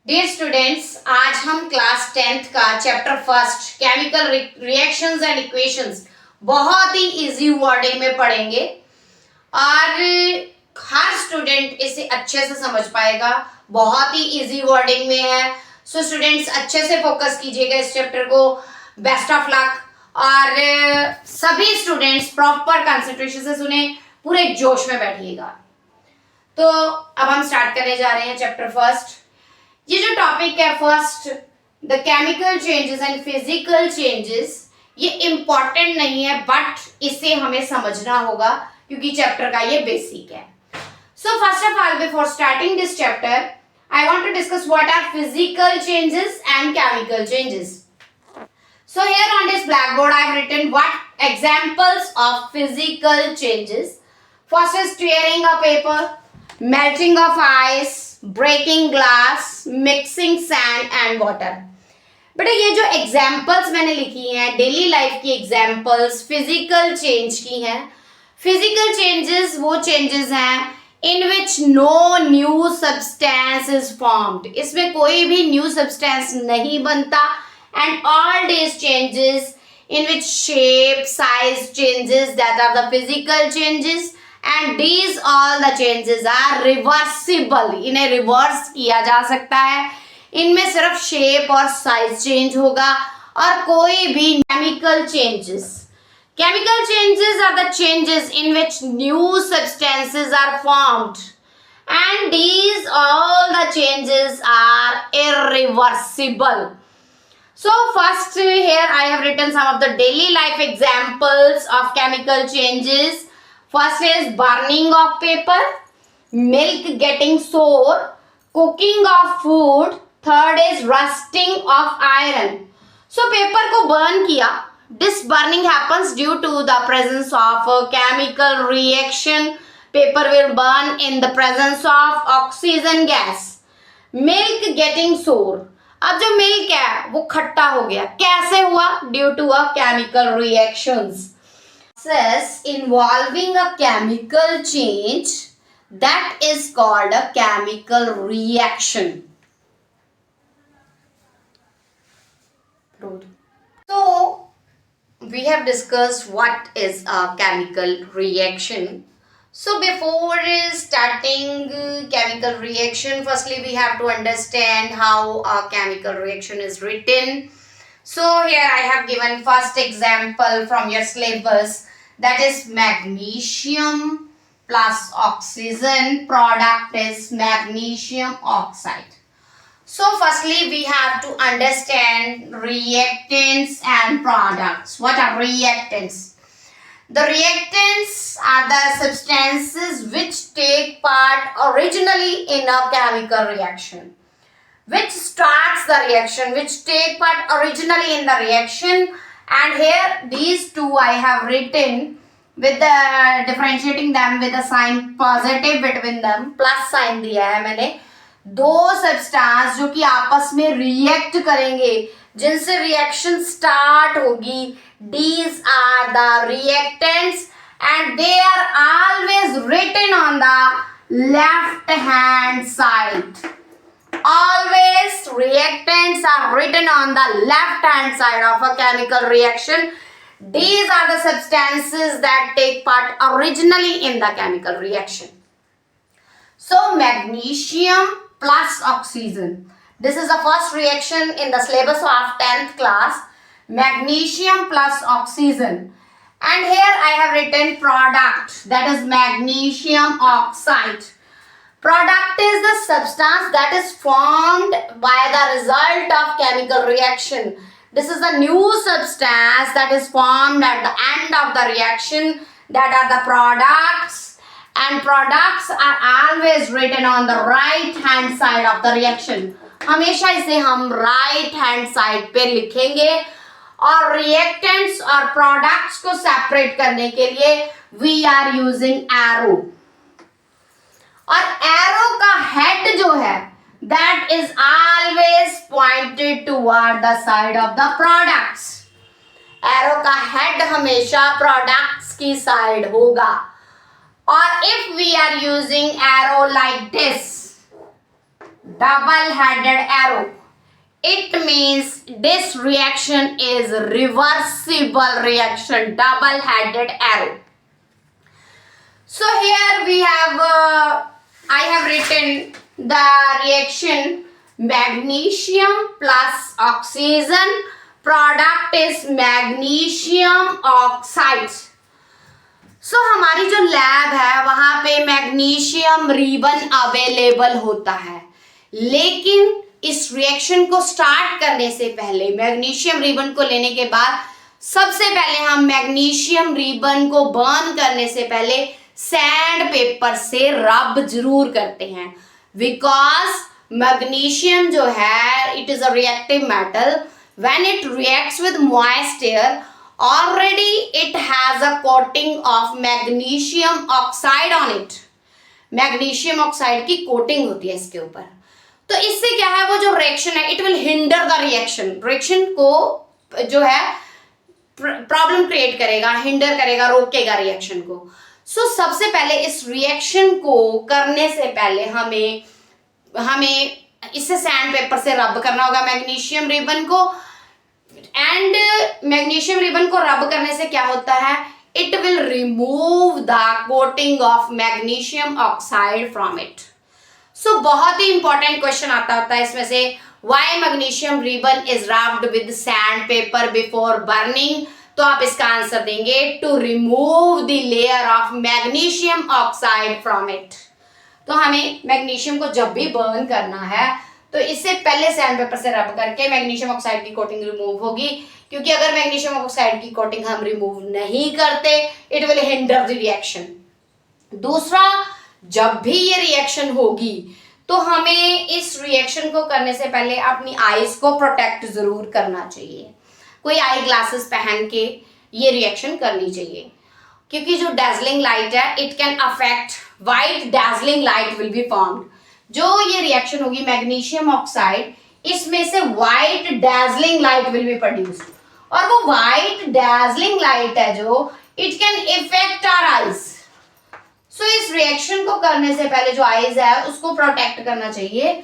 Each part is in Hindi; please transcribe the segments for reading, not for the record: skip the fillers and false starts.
डियर स्टूडेंट्स, आज हम क्लास 10th का chapter first chemical reactions and equations बहुत ही इजी वर्डिंग में पढ़ेंगे और हर स्टूडेंट इसे अच्छे से समझ पाएगा। बहुत ही इजी वर्डिंग में है। सो स्टूडेंट्स अच्छे से फोकस कीजिएगा इस चैप्टर को। Best of luck. और सभी स्टूडेंट्स प्रॉपर कंसंट्रेशन से सुने, पूरे जोश में बैठिएगा। तो अब हम स्टार्ट करने जा रहे हैं चैप्टर फर्स्ट। ये जो टॉपिक है first, the chemical changes and physical changes, ये इम्पॉर्टेंट नहीं है बट इसे हमें समझना होगा क्योंकि चैप्टर का ये बेसिक है। So first of all, before starting this chapter, I want to discuss what are physical changes and chemical changes. So here on this blackboard I have written what examples of physical changes. First is tearing a paper, melting of ice, breaking glass, mixing sand and water. बेटा ये जो एग्जाम्पल्स मैंने लिखी हैं डेली लाइफ की एग्जाम्पल्स फिजिकल चेंज की हैं। फिजिकल चेंजेस वो चेंजेस हैं in which no new substance is formed. इसमें कोई भी न्यू सब्सटेंस नहीं बनता। And all these changes in which shape, size changes, that are the physical changes, and these all the changes are reversible. इन्हें रिवर्स किया जा सकता है। इनमें सिर्फ शेप और साइज चेंज होगा और कोई भी chemical changes. Chemical changes are the changes in which new substances are formed, and these all the changes are irreversible. So first here I have written some of the daily life examples of chemical changes. First is burning of paper, milk getting sour, cooking of food, third is rusting of iron. So paper को burn किया. This burning happens due to the presence of a chemical reaction. Paper will burn in the presence of oxygen gas. Milk getting sour. अब जो मिल्क है वो खट्टा हो गया। कैसे हुआ? Due to a chemical reactions. Process involving a chemical change that is called a chemical reaction. So we have discussed what is a chemical reaction. So before starting chemical reaction, firstly we have to understand how a chemical reaction is written. So here I have given first example from your syllabus, that is magnesium plus oxygen, product is magnesium oxide. So firstly we have to understand reactants and products. What are reactants? The reactants are the substances which take part originally in a chemical reaction, which starts the reaction, which take part originally in the reaction. And here these two I have written with the differentiating them with a sign positive between them, plus sign दिया है मैंने। दो सब्सटेंस जो कि आपस में रिएक्ट करेंगे, जिनसे रिएक्शन स्टार्ट होगी, these are the reactants and they are always written on the left hand side. Always reactants are written on the left hand side of a chemical reaction. These are the substances that take part originally in the chemical reaction. So magnesium plus oxygen. This is the first reaction in the syllabus of 10th class. Magnesium plus oxygen. And here I have written product, that is magnesium oxide. Product is the substance that is formed by the result of chemical reaction. This is the new substance that is formed at the end of the reaction, that are the products. And products are always written on the right hand side of the reaction. हमेशा इसे हम right hand side पे लिखेंगे और reactants और products को separate करने के लिए we are using arrow. और arrow का head जो है that is always pointed toward the side of the products. Arrow का head हमेशा products की side होगा। और if we are using arrow like this, double-headed arrow. It means this reaction is reversible reaction, double-headed arrow. So here we have, I have written the reaction magnesium plus oxygen. Product is magnesium oxide. So हमारी जो लैब है वहां पे मैग्नीशियम रिबन अवेलेबल होता है, लेकिन इस रिएक्शन को स्टार्ट करने से पहले मैग्नीशियम रिबन को लेने के बाद सबसे पहले हम मैग्नीशियम रिबन को बर्न करने से पहले सैंड पेपर से रब जरूर करते हैं, बिकॉज मैग्नीशियम जो है it is a reactive metal. When it reacts with moist air already it has a coating of magnesium oxide on it. Magnesium oxide की कोटिंग होती है इसके ऊपर. तो इससे क्या है, वो जो रिएक्शन है it will hinder the reaction को जो है प्रॉब्लम क्रिएट करेगा, हिंडर करेगा, रोकेगा रिएक्शन को. सो सबसे पहले इस रिएक्शन को करने से पहले हमें इससे सैंड पेपर से रब करना होगा मैग्नीशियम रिबन को. एंड मैग्नीशियम रिबन को रब करने से क्या होता है, it will remove the coating of magnesium oxide from it. So बहुत ही इंपॉर्टेंट क्वेश्चन आता है इसमें से, why magnesium ribbon is rubbed with sandpaper before burning. तो आप इसका आंसर देंगे to remove the layer of magnesium oxide from it. तो हमें मैग्नीशियम को जब भी बर्न करना है तो इससे पहले सैंड पेपर से रब करके मैग्नीशियम ऑक्साइड की कोटिंग रिमूव होगी, क्योंकि अगर मैग्नीशियम ऑक्साइड की कोटिंग हम रिमूव नहीं करते it will hinder the reaction. दूसरा, जब भी ये रिएक्शन होगी तो हमें इस रिएक्शन को करने से पहले अपनी आईज को प्रोटेक्ट जरूर करना चाहिए. कोई आई ग्लासेस पहन के ये रिएक्शन करनी चाहिए, क्योंकि जो डैजलिंग लाइट है it can affect white dazzling light will be formed. जो ये रिएक्शन होगी मैग्नीशियम ऑक्साइड, इसमें से white dazzling light will be produced, और वो व्हाइट डैजलिंग लाइट है जो it can effect our eyes. So इस रिएक्शन को करने से पहले जो आईज है उसको प्रोटेक्ट करना चाहिए,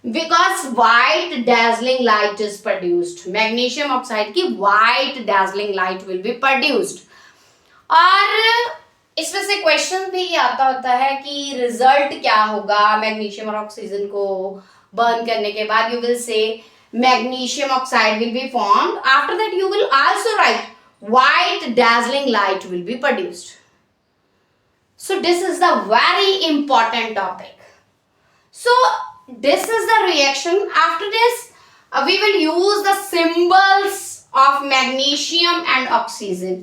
because white dazzling light is produced. Magnesium oxide की white dazzling light will be produced. और इसमें से क्वेश्चन भी आता होता है कि रिजल्ट क्या होगा मैग्नीशियम और ऑक्सीजन को बर्न करने के बाद. You will say magnesium oxide will be formed, after that you will also right white dazzling light will be produced. So this is the very important topic. So this is the reaction. After this we will use the symbols of magnesium and oxygen.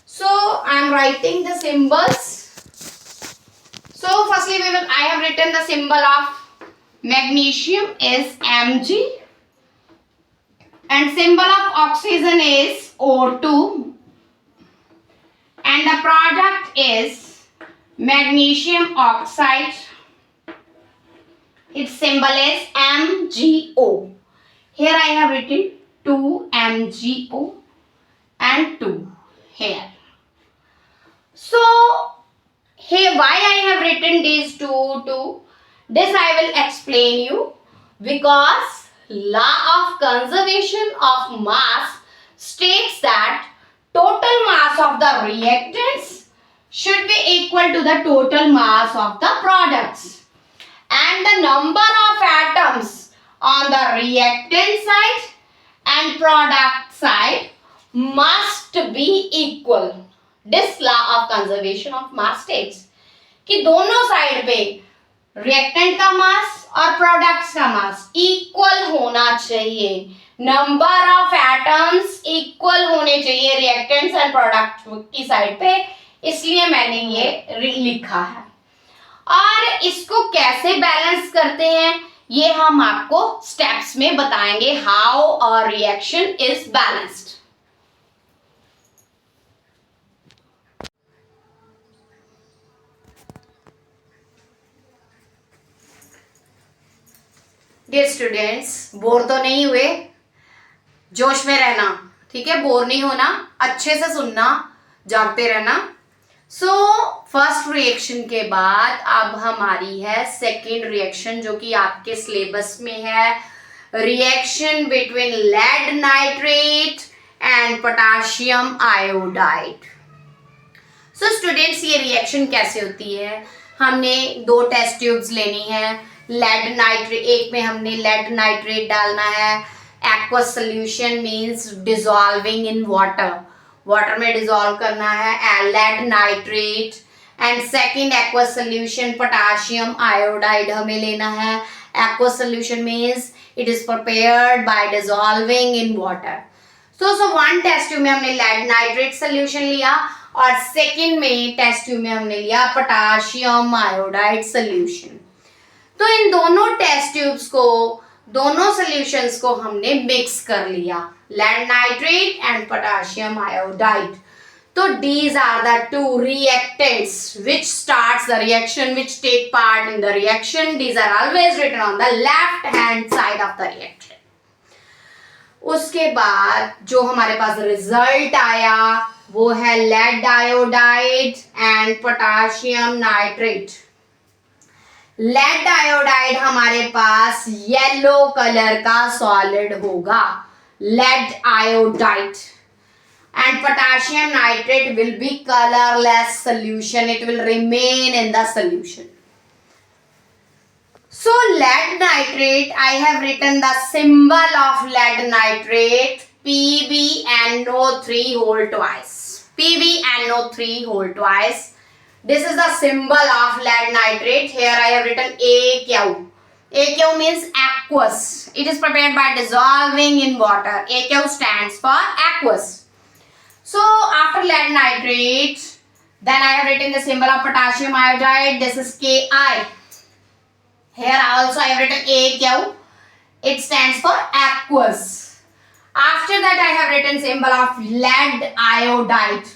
So I am writing the symbols. So firstly I have written the symbol of magnesium is Mg and symbol of oxygen is O2 and the product is magnesium oxide. Its symbol is MgO. Here I have written 2MgO and 2 here. So here why I have written these two, this I will explain you, because law of conservation of mass states that total mass of the reactants should be equal to the total mass of the products. And the number of atoms on the reactant side and product side must be equal. This law of conservation of mass states कि दोनों साइड पे रिएक्टेंट का मास और प्रोडक्ट्स का मास इक्वल होना चाहिए. नंबर ऑफ एटम्स इक्वल होने चाहिए रिएक्टेंट्स एंड प्रोडक्ट की साइड पे, इसलिए मैंने ये लिखा है. और इसको कैसे बैलेंस करते हैं ये हम आपको स्टेप्स में बताएंगे, how a reaction is balanced. Dear students, bore तो नहीं हुए? जोश में रहना, ठीक है, बोर नहीं होना, अच्छे से सुनना, जागते रहना. सो फर्स्ट रिएक्शन के बाद अब हमारी है सेकेंड रिएक्शन, जो कि आपके सिलेबस में है, reaction between lead nitrate and potassium iodide. So students, ये रिएक्शन कैसे होती है? हमने 2 टेस्ट ट्यूब्स लेनी है, लेड नाइट्रेट, एक में हमने लेड नाइट्रेट डालना है, aqueous solution means dissolving in water, water में डिसॉल्व करना है lead nitrate, and second aqueous solution potassium iodide हमें लेना है। Aqueous solution means it is prepared by dissolving in water. So one test tube में हमने लेड नाइट्रेट सोल्यूशन लिया और सेकंड में टेस्ट ट्यूब में हमने लिया पोटाशियम आयोडाइड सोल्यूशन। तो इन दोनों टेस्ट ट्यूब्स को, दोनों सॉल्यूशंस को हमने मिक्स कर लिया, lead nitrate and potassium iodide. तो these are the 2 reactants which starts the reaction, which take part in the reaction. These are always written on the left hand side of the reaction. उसके बाद जो हमारे पास रिजल्ट आया वो है lead iodide and potassium nitrate. Lead iodide हमारे पास येलो कलर का सॉलिड होगा, lead iodide, and potassium nitrate will be colorless solution, it will remain in the solution. So lead nitrate, I have written the symbol of lead nitrate PbNO3 whole twice, PbNO3 whole twice. This is the symbol of lead nitrate. Here I have written AQ. AQ means aqueous, it is prepared by dissolving in water. AQ stands for aqueous. So after lead nitrate, then I have written the symbol of potassium iodide. This is Ki. Here also I have written AQ. It stands for aqueous. After that I have written symbol of lead iodide,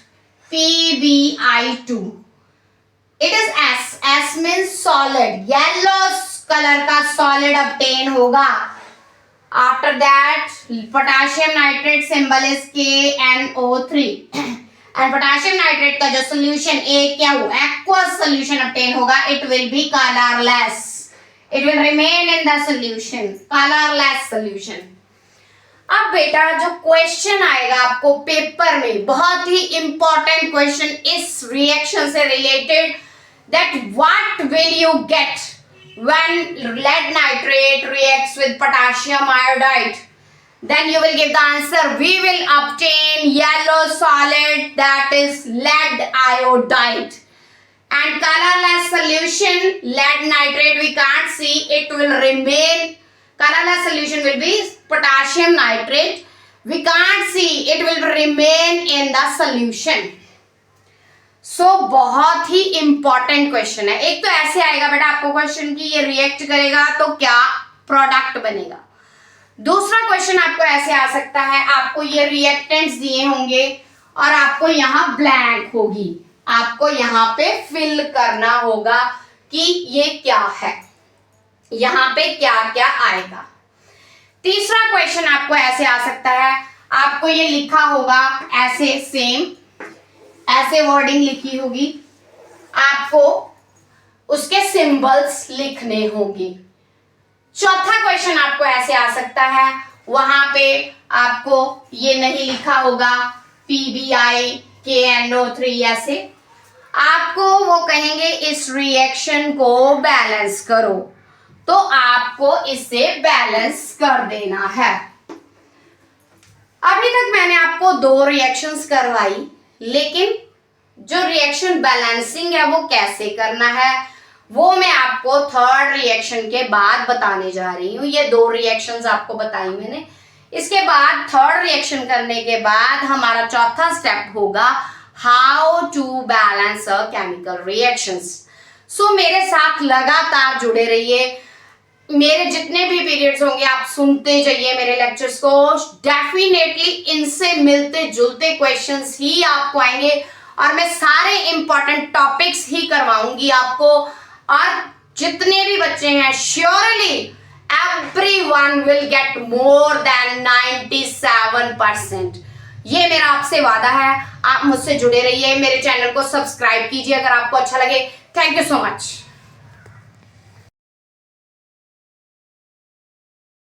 PbI2. It is S. S means solid. Yellow color का solid obtain होगा. After that, potassium nitrate symbol is KNO3 and potassium nitrate का जो solution AQ, aqueous solution obtain होगा, it will be colorless. It will remain in the solution, colorless solution. अब बेटा जो क्वेश्चन आएगा आपको पेपर में, बहुत ही इंपॉर्टेंट क्वेश्चन इस रिएक्शन से related, that what will you get when lead nitrate reacts with potassium iodide? Then you will give the answer. We will obtain yellow solid, that is lead iodide, and colorless solution lead nitrate we can't see, it will remain. Colorless solution will be potassium nitrate, we can't see, it will remain in the solution. बहुत ही इंपॉर्टेंट क्वेश्चन है। एक तो ऐसे आएगा बेटा आपको क्वेश्चन कि ये रिएक्ट करेगा तो क्या प्रोडक्ट बनेगा। दूसरा क्वेश्चन आपको ऐसे आ सकता है, आपको ये रिएक्टेंट्स दिए होंगे और आपको यहाँ ब्लैंक होगी, आपको यहाँ पे फिल करना होगा कि ये क्या है, यहाँ पे क्या क्या आएगा। तीसरा क्वेश्चन आपको ऐसे आ सकता है, आपको ये लिखा होगा ऐसे, सेम ऐसे वर्डिंग लिखी होगी, आपको उसके सिंबल्स लिखने होंगे। चौथा क्वेश्चन आपको ऐसे आ सकता है, वहां पे आपको ये नहीं लिखा होगा PbI KNO3 ऐसे, आपको वो कहेंगे इस रिएक्शन को बैलेंस करो, तो आपको इसे बैलेंस कर देना है। अभी तक मैंने आपको 2 रिएक्शंस करवाई, लेकिन जो रिएक्शन बैलेंसिंग है वो कैसे करना है वो मैं आपको थर्ड रिएक्शन के बाद बताने जा रही हूँ। ये 2 रिएक्शंस आपको बताई मैंने, इसके बाद थर्ड रिएक्शन करने के बाद हमारा चौथा स्टेप होगा how to balance a chemical reactions. So मेरे साथ लगातार जुड़े रहिए, मेरे जितने भी पीरियड्स होंगे आप सुनते जाइए मेरे लेक्चर्स को, डेफिनेटली इनसे मिलते जुलते क्वेश्चंस ही आपको आएंगे और मैं सारे इंपॉर्टेंट टॉपिक्स ही करवाऊंगी आपको। और जितने भी बच्चे हैं surely everyone will get more than 97%। ये मेरा आपसे वादा है। आप मुझसे जुड़े रहिए, मेरे चैनल को सब्सक्राइब कीजिए अगर आपको अच्छा लगे। Thank you so much.